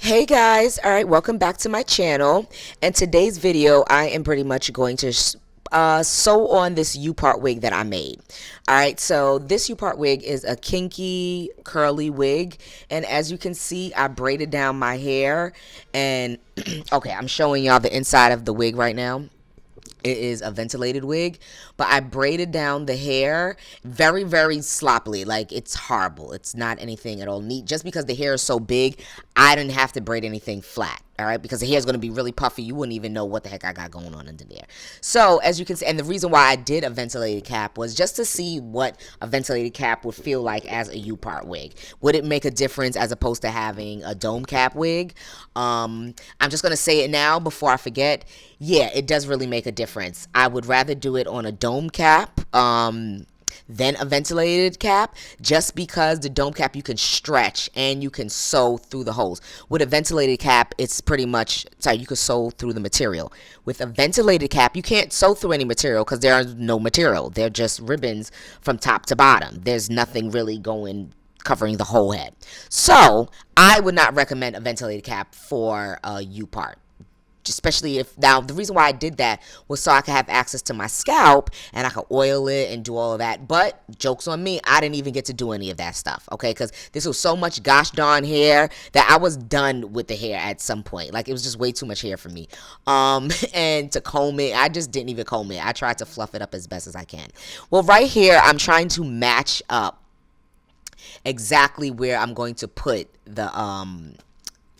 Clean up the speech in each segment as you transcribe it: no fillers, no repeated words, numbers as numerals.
Hey guys, all right, welcome back to my channel. And today's video, I am pretty much going to sew on this U-Part wig that I made. All right, so this U-Part wig is a kinky curly wig, and as you can see, I braided down my hair. And okay, I'm showing y'all the inside of the wig right now. It is a ventilated wig, but I braided down the hair very, very sloppily. Like, it's horrible. It's not anything at all neat. Just because the hair is so big, I didn't have to braid anything flat. All right, because the hair is going to be really puffy. You wouldn't even know what the heck I got going on under there. So, as you can see, and the reason why I did a ventilated cap was just to see what a ventilated cap would feel like as a U-part wig. Would it make a difference as opposed to having a dome cap wig? I'm just going to say it now before I forget. Yeah, it does really make a difference. I would rather do it on a dome cap. Than a ventilated cap, just because the dome cap you can stretch and you can sew through the holes. With a ventilated cap, it's pretty much, sorry, you can sew through the material. With a ventilated cap, you can't sew through any material because there is no material. They're just ribbons from top to bottom. There's nothing really covering the whole head. So I would not recommend a ventilated cap for a U-part. Especially if, now the reason why I did that was so I could have access to my scalp and I could oil it and do all of that. But joke's on me, I didn't even get to do any of that stuff, okay? Because this was so much gosh darn hair that I was done with the hair at some point. Like, it was just way too much hair for me. And to comb it, I just didn't even comb it. I tried to fluff it up as best as I can. Well, right here, I'm trying to match up exactly where I'm going to put the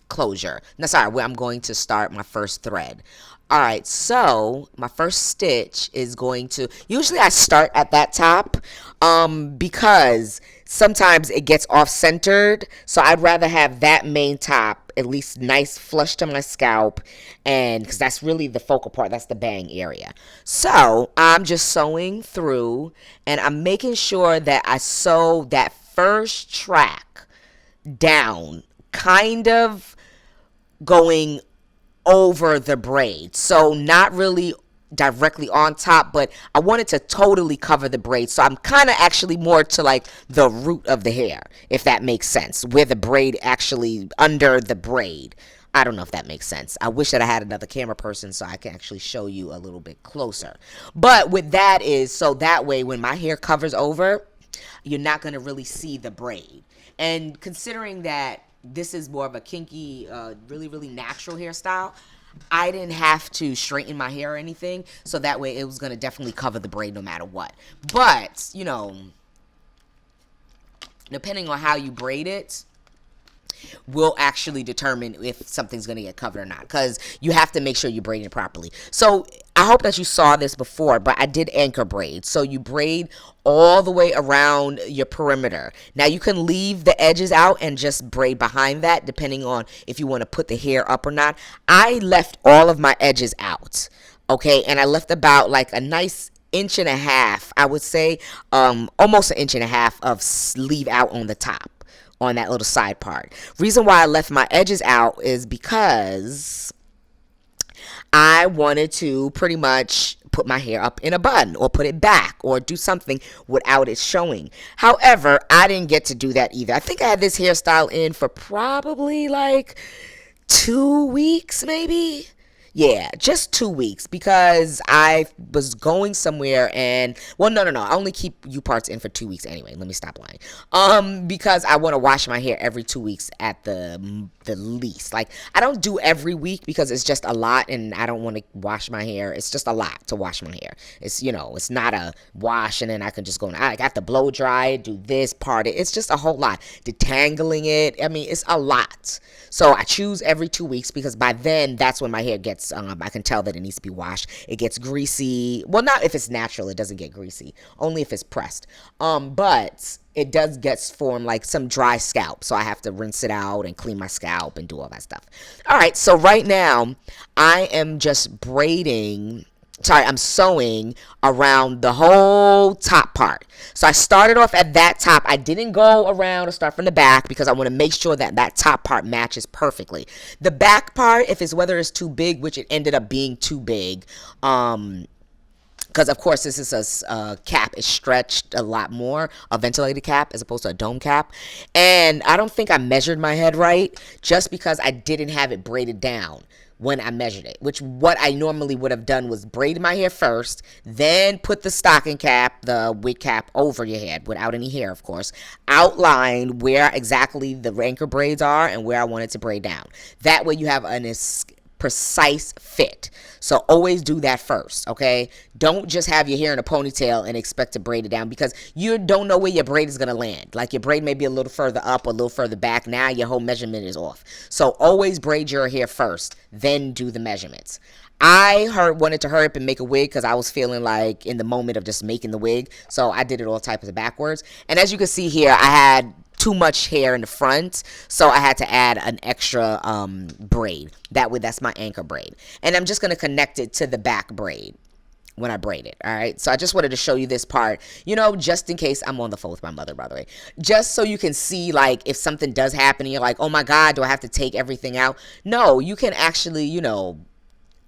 closure. No, sorry, where I'm going to start my first thread. All right, so my first stitch is going to, usually I start at that top because sometimes it gets off-centered, so I'd rather have that main top at least nice flush to my scalp, and because that's really the focal part, that's the bang area. So I'm just sewing through, and I'm making sure that I sew that first track down, kind of going over the braid. So not really directly on top, but I wanted to totally cover the braid. So I'm kind of actually more to like the root of the hair, if that makes sense, where the braid actually under the braid. I don't know if that makes sense. I wish that I had another camera person so I can actually show you a little bit closer. But with that is, so that way when my hair covers over, you're not going to really see the braid. And considering that this is more of a kinky, really, really natural hairstyle, I didn't have to straighten my hair or anything, so that way it was going to definitely cover the braid no matter what. But, you know, depending on how you braid it, will actually determine if something's going to get covered or not, because you have to make sure you braid it properly. So I hope that you saw this before, but I did anchor braid. So you braid all the way around your perimeter. Now you can leave the edges out and just braid behind that, depending on if you want to put the hair up or not. I left all of my edges out, okay, and I left about like a nice inch and a half, I would say, almost an inch and a half of sleeve out on the top, on that little side part. Reason why I left my edges out is because I wanted to pretty much put my hair up in a bun or put it back or do something without it showing. However, I didn't get to do that either. I think I had this hairstyle in for probably like 2 weeks maybe. Yeah, just 2 weeks, because I was going somewhere and, well, no. I only keep U-parts in for 2 weeks anyway. Let me stop lying. Because I want to wash my hair every 2 weeks at the least. Like, I don't do every week because it's just a lot and I don't want to wash my hair. It's just a lot to wash my hair. It's, you know, it's not a wash and then I can just go, I got to blow dry it, do this, part it. It's just a whole lot. Detangling it. I mean, it's a lot. So I choose every 2 weeks because by then, that's when my hair gets, I can tell that it needs to be washed. It gets greasy. Well, not if it's natural, it doesn't get greasy. Only if it's pressed. But it does get formed like some dry scalp. So I have to rinse it out and clean my scalp and do all that stuff. All right, so right now, I am just braiding. Sorry, I'm sewing around the whole top part. So I started off at that top. I didn't go around or start from the back because I want to make sure that that top part matches perfectly. The back part, if it's whether it's too big, which it ended up being too big, because of course this is a cap is stretched a lot more, a ventilated cap as opposed to a dome cap. And I don't think I measured my head right, just because I didn't have it braided down when I measured it, which what I normally would have done was braid my hair first, then put the stocking cap, the wig cap, over your head without any hair, of course, outline where exactly the anchor braids are and where I wanted to braid down. That way you have an precise fit. So always do that first, okay? Don't just have your hair in a ponytail and expect to braid it down, because you don't know where your braid is going to land. Like your braid may be a little further up or a little further back. Now your whole measurement is off. So always braid your hair first, then do the measurements. I wanted to hurry up and make a wig because I was feeling like in the moment of just making the wig. So I did it all types of backwards. And as you can see here, I had too much hair in the front, so I had to add an extra braid. That way, that's my anchor braid. And I'm just going to connect it to the back braid when I braid it. All right, so I just wanted to show you this part, you know, just in case. I'm on the phone with my mother, by the way, just so you can see, like, if something does happen and you're like, oh my God, do I have to take everything out? No, you can actually, you know,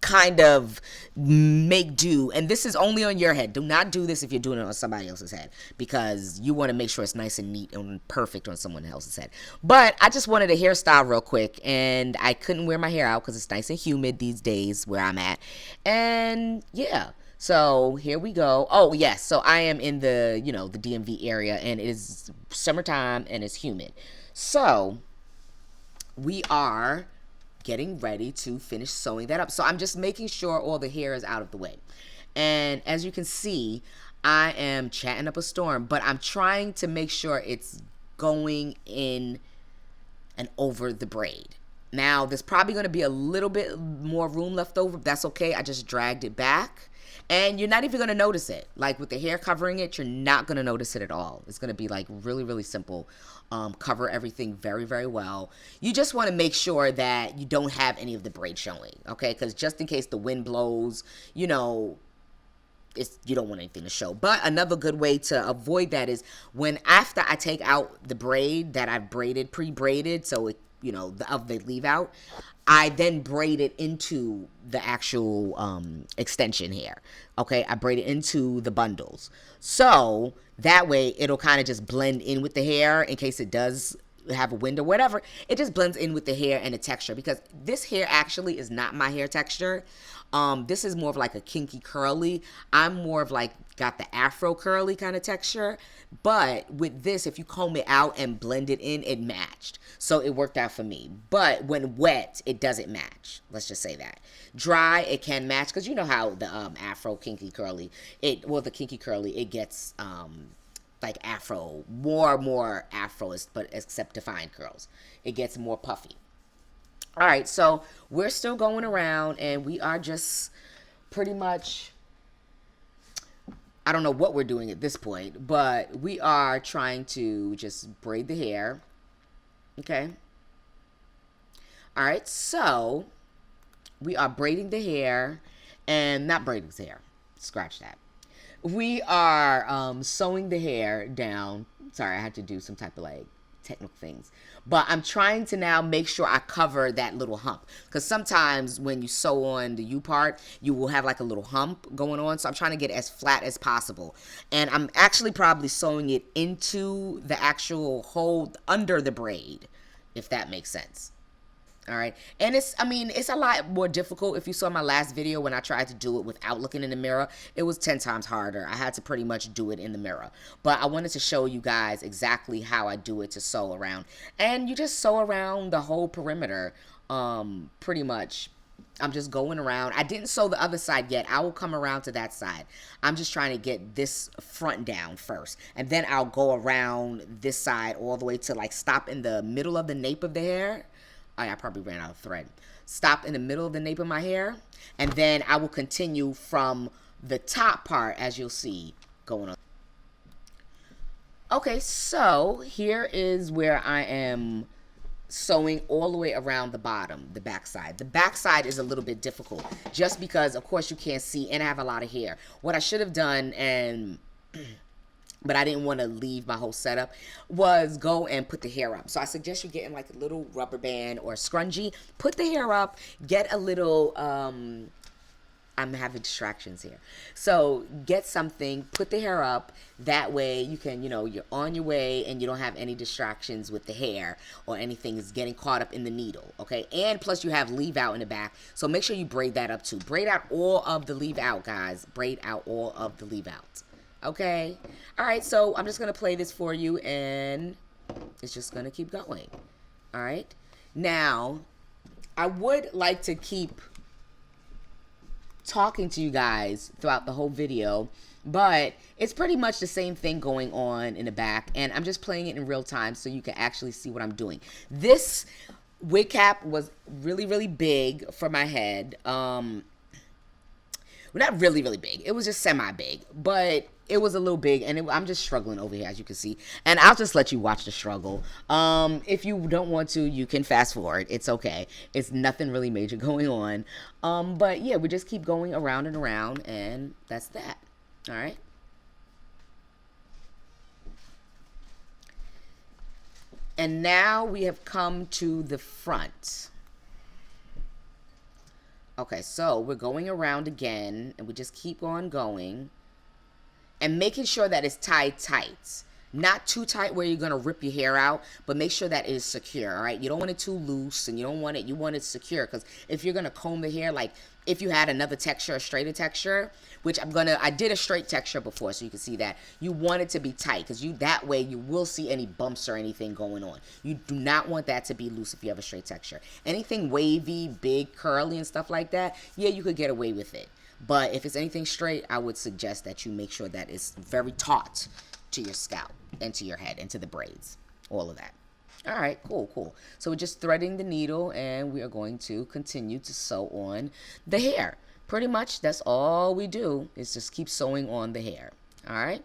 kind of make do. And this is only on your head. Do not do this if you're doing it on somebody else's head, because you want to make sure it's nice and neat and perfect on someone else's head. But I just wanted a hairstyle real quick, and I couldn't wear my hair out because it's nice and humid these days where I'm at. And yeah, so here we go. Oh yes, so I am in the, you know, the DMV area, and it is summertime and it's humid. So we are getting ready to finish sewing that up. So I'm just making sure all the hair is out of the way. And as you can see, I am chatting up a storm, but I'm trying to make sure it's going in and over the braid. Now, there's probably going to be a little bit more room left over. That's okay. I just dragged it back. And you're not even going to notice it. Like with the hair covering it, you're not going to notice it at all. It's going to be like really, really simple. Cover everything very, very well. You just want to make sure that you don't have any of the braid showing, okay? Because just in case the wind blows, you know, you don't want anything to show. But another good way to avoid that is when after I take out the braid that I've braided, pre-braided, so it, you know, the leave out, I then braid it into the actual extension hair. Okay, I braid it into the bundles. So that way it'll kind of just blend in with the hair in case it does have a wind or whatever. It just blends in with the hair and the texture, because this hair actually is not my hair texture. This is more of like a kinky curly. I'm more of like got the Afro curly kind of texture. But with this, if you comb it out and blend it in, it matched. So it worked out for me. But when wet, it doesn't match. Let's just say that. Dry, it can match, because you know how the Afro kinky curly, the kinky curly, it gets like Afro, more Afro, but except defined curls. It gets more puffy. All right, so we're still going around, and we are just pretty much, I don't know what we're doing at this point, but we are trying to just braid the hair. Okay. All right, so we are braiding the hair, and not braiding the hair. Scratch that. We are sewing the hair down. Sorry, I had to do some type of like technical things. But I'm trying to now make sure I cover that little hump, because sometimes when you sew on the U-part, you will have like a little hump going on. So I'm trying to get as flat as possible. And I'm actually probably sewing it into the actual hole under the braid, if that makes sense. All right. And it's a lot more difficult. If you saw my last video when I tried to do it without looking in the mirror, it was 10 times harder. I had to pretty much do it in the mirror. But I wanted to show you guys exactly how I do it to sew around. And you just sew around the whole perimeter, pretty much. I'm just going around. I didn't sew the other side yet. I will come around to that side. I'm just trying to get this front down first. And then I'll go around this side all the way to like stop in the middle of the nape of the hair. I probably ran out of thread. Stop in the middle of the nape of my hair, and then I will continue from the top part, as you'll see, going on. Okay, so here is where I am sewing all the way around the bottom, the back side. The back side is a little bit difficult, just because, of course, you can't see, and I have a lot of hair. What I should have done, but I didn't want to leave my whole setup, was go and put the hair up. So I suggest you getting like a little rubber band or scrunchie, put the hair up, get a little I'm having distractions here. So get something, put the hair up. That way you can, you're on your way and you don't have any distractions with the hair or anything is getting caught up in the needle. Okay. And plus you have leave out in the back. So make sure you braid that up too. Braid out all of the leave out, guys. Braid out all of the leave out. Okay. All right. So I'm just going to play this for you and it's just going to keep going. All right. Now, I would like to keep talking to you guys throughout the whole video, but it's pretty much the same thing going on in the back, and I'm just playing it in real time so you can actually see what I'm doing. This wig cap was really, really big for my head. Well, not really, really big. It was just semi-big, but it was a little big, and I'm just struggling over here, as you can see. And I'll just let you watch the struggle. If you don't want to, you can fast forward. It's okay. It's nothing really major going on. But yeah, we just keep going around and around, and that's that. All right. And now we have come to the front. Okay, so we're going around again, and we just keep on going and making sure that it's tied tight. Not too tight where you're going to rip your hair out, but make sure that it is secure, all right? You don't want it too loose, and you want it secure, because if you're going to comb the hair, like if you had another texture, a straighter texture, which I did a straight texture before, so you can see that. You want it to be tight, because that way you will see any bumps or anything going on. You do not want that to be loose if you have a straight texture. Anything wavy, big, curly, and stuff like that, yeah, you could get away with it. But if it's anything straight, I would suggest that you make sure that it's very taut to your scalp and to your head and to the braids, all of that. All right, cool. So we're just threading the needle, and we are going to continue to sew on the hair. Pretty much that's all we do is just keep sewing on the hair. All right.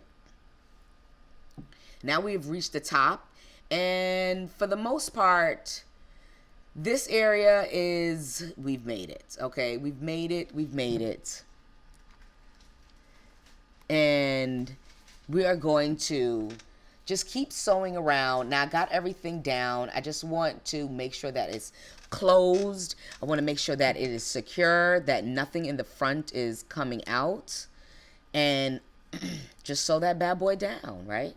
Now we've reached the top, and for the most part, this area is, we've made it. Okay, we've made it. And we are going to just keep sewing around. Now I got everything down. I just want to make sure that it's closed. I want to make sure that it is secure, that nothing in the front is coming out. And just sew that bad boy down, right?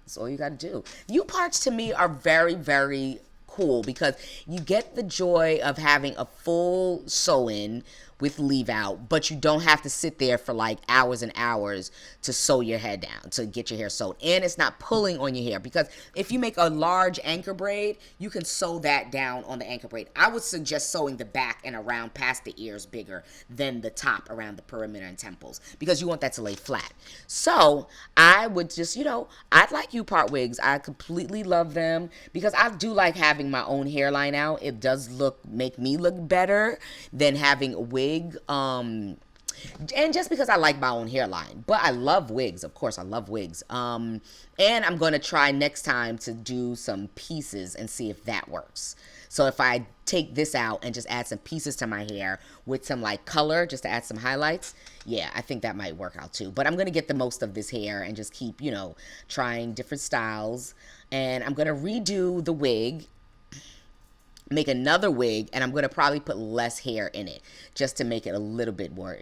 That's all you got to do. U-parts to me are very, very cool because you get the joy of having a full sew-in with leave out, but you don't have to sit there for like hours and hours to sew your head down, to get your hair sewed. And it's not pulling on your hair, because if you make a large anchor braid, you can sew that down on the anchor braid. I would suggest sewing the back and around past the ears bigger than the top around the perimeter and temples, because you want that to lay flat. So I would just, I like U-part wigs. I completely love them because I do like having my own hairline out. It does make me look better than having a wig. And just because I like my own hairline, but I love wigs. Of course, I love wigs. And I'm going to try next time to do some pieces and see if that works. So if I take this out and just add some pieces to my hair with some like color, just to add some highlights, yeah, I think that might work out too. But I'm going to get the most of this hair and just keep, trying different styles. And I'm going to redo the wig, make another wig, and I'm going to probably put less hair in it just to make it a little bit more,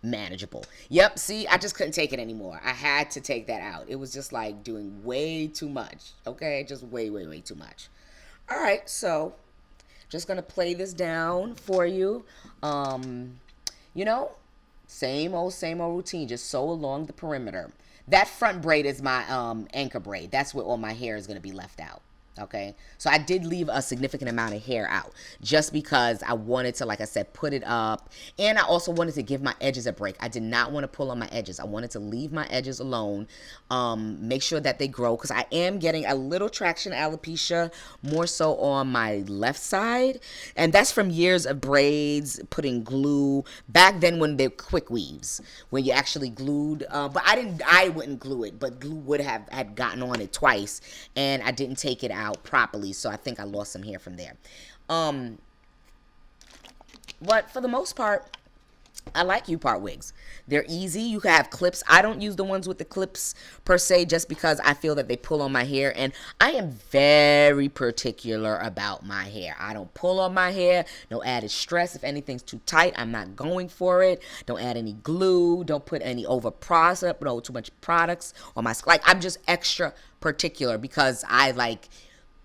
manageable. Yep, see, I just couldn't take it anymore. I had to take that out. It was just like doing way too much, okay? Just way, way, way too much. All right, so just going to play this down for you. Same old routine. Just sew along the perimeter. That front braid is my anchor braid. That's where all my hair is going to be left out. Okay, so I did leave a significant amount of hair out just because I wanted to, like I said, put it up, and I also wanted to give my edges a break. I did not want to pull on my edges. I wanted to leave my edges alone, make sure that they grow, because I am getting a little traction alopecia, more so on my left side, and that's from years of braids, putting glue, back then when they're quick weaves, when you actually glued, but I wouldn't glue it, but glue would had gotten on it twice, and I didn't take it out properly, so I think I lost some hair from there. But for the most part, I like U-Part wigs. They're easy. You can have clips. I don't use the ones with the clips per se just because I feel that they pull on my hair. And I am very particular about my hair. I don't pull on my hair. No added stress. If anything's too tight, I'm not going for it. Don't add any glue. Don't put any over process, no too much products on my skin. Like, I'm just extra particular because I like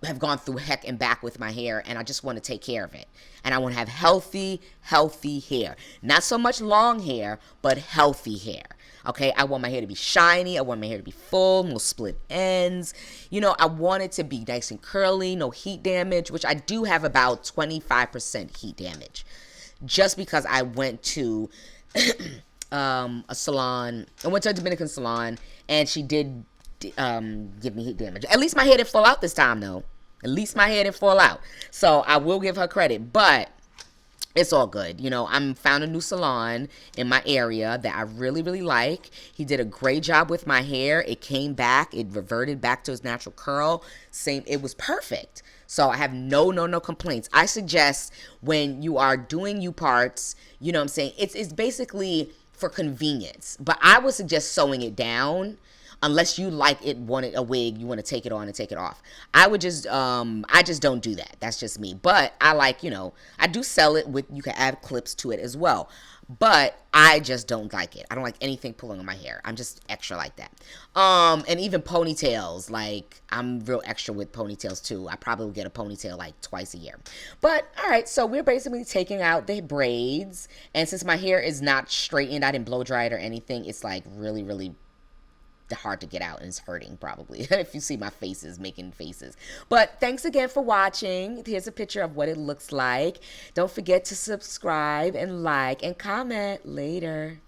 have gone through heck and back with my hair, and I just want to take care of it. And I want to have healthy, healthy hair. Not so much long hair, but healthy hair. Okay, I want my hair to be shiny. I want my hair to be full, no split ends. You know, I want it to be nice and curly, no heat damage, which I do have about 25% heat damage. Just because I went to a salon, I went to a Dominican salon, and she did give me heat damage. At least my hair didn't fall out this time, though. At least my hair didn't fall out. So I will give her credit, but it's all good. You know, I'm found a new salon in my area that I really, really like. He did a great job with my hair. It came back. It reverted back to its natural curl. Same. It was perfect. So I have no complaints. I suggest when you are doing U-parts, you know what I'm saying, it's basically for convenience. But I would suggest sewing it down unless you like it, wanted a wig, you want to take it on and take it off. I just don't do that. That's just me. But I like, you know, I do sell it with, you can add clips to it as well. But I just don't like it. I don't like anything pulling on my hair. I'm just extra like that. And even ponytails, like I'm real extra with ponytails too. I probably will get a ponytail like twice a year. But all right, so we're basically taking out the braids. And since my hair is not straightened, I didn't blow dry it or anything, it's like really, really hard to get out, and it's hurting probably if you see my faces making faces. But thanks again for watching. Here's a picture of what it looks like. Don't forget to subscribe and like and comment later.